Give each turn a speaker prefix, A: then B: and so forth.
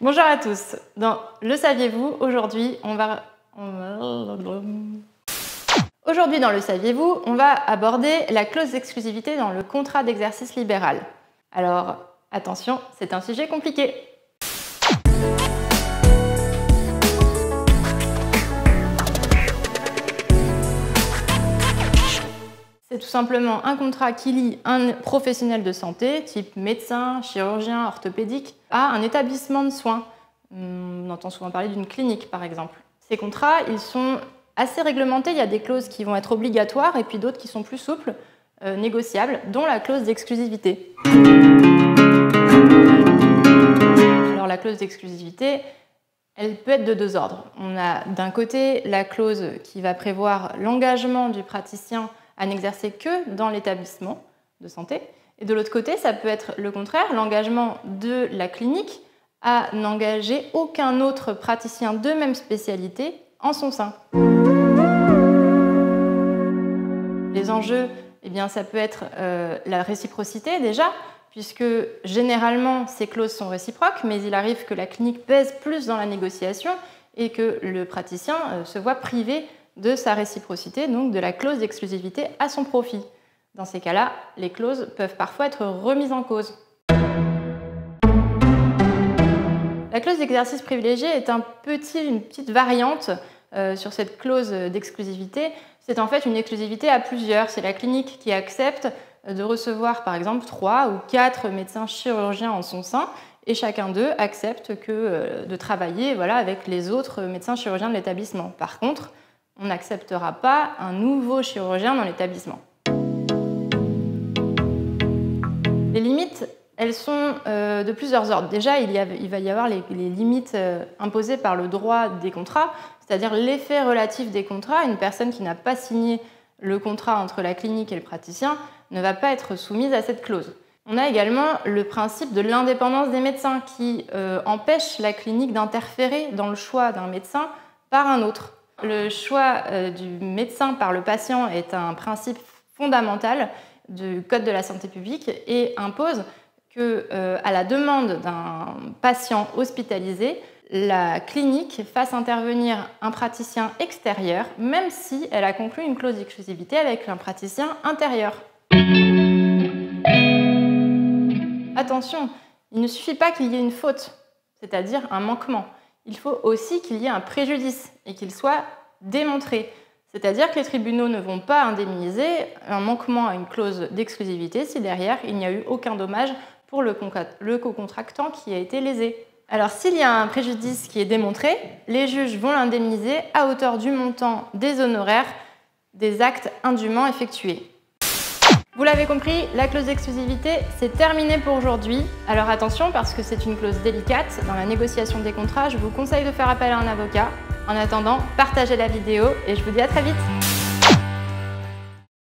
A: Bonjour à tous. Dans Le saviez-vous, aujourd'hui dans Le saviez-vous, on va aborder la clause d'exclusivité dans le contrat d'exercice libéral. Alors, attention, c'est un sujet compliqué. C'est tout simplement un contrat qui lie un professionnel de santé, type médecin, chirurgien, orthopédique, à un établissement de soins. On entend souvent parler d'une clinique, par exemple. Ces contrats, ils sont assez réglementés. Il y a des clauses qui vont être obligatoires et puis d'autres qui sont plus souples, négociables, dont la clause d'exclusivité. Alors la clause d'exclusivité, elle peut être de deux ordres. On a d'un côté la clause qui va prévoir l'engagement du praticien à n'exercer que dans l'établissement de santé. Et de l'autre côté, ça peut être le contraire, l'engagement de la clinique à n'engager aucun autre praticien de même spécialité en son sein. Les enjeux, eh bien, ça peut être la réciprocité déjà, puisque généralement ces clauses sont réciproques, mais il arrive que la clinique pèse plus dans la négociation et que le praticien se voit privé de sa réciprocité, donc de la clause d'exclusivité à son profit. Dans ces cas-là, les clauses peuvent parfois être remises en cause. La clause d'exercice privilégié est une petite variante sur cette clause d'exclusivité. C'est en fait une exclusivité à plusieurs. C'est la clinique qui accepte de recevoir par exemple 3 ou 4 médecins chirurgiens en son sein et chacun d'eux accepte de travailler avec les autres médecins chirurgiens de l'établissement. Par contre, on n'acceptera pas un nouveau chirurgien dans l'établissement. Les limites, elles sont de plusieurs ordres. Déjà, il va y avoir les limites imposées par le droit des contrats, c'est-à-dire l'effet relatif des contrats. Une personne qui n'a pas signé le contrat entre la clinique et le praticien ne va pas être soumise à cette clause. On a également le principe de l'indépendance des médecins qui empêche la clinique d'interférer dans le choix d'un médecin par un autre. Le choix du médecin par le patient est un principe fondamental du Code de la santé publique et impose que, à la demande d'un patient hospitalisé, la clinique fasse intervenir un praticien extérieur, même si elle a conclu une clause d'exclusivité avec un praticien intérieur. Attention, il ne suffit pas qu'il y ait une faute, c'est-à-dire un manquement. Il faut aussi qu'il y ait un préjudice et qu'il soit démontré. C'est-à-dire que les tribunaux ne vont pas indemniser un manquement à une clause d'exclusivité si derrière il n'y a eu aucun dommage pour le co-contractant qui a été lésé. Alors s'il y a un préjudice qui est démontré, les juges vont l'indemniser à hauteur du montant des honoraires des actes indûment effectués. Vous l'avez compris, la clause d'exclusivité, c'est terminé pour aujourd'hui. Alors attention, parce que c'est une clause délicate, dans la négociation des contrats, je vous conseille de faire appel à un avocat. En attendant, partagez la vidéo et je vous dis à très vite.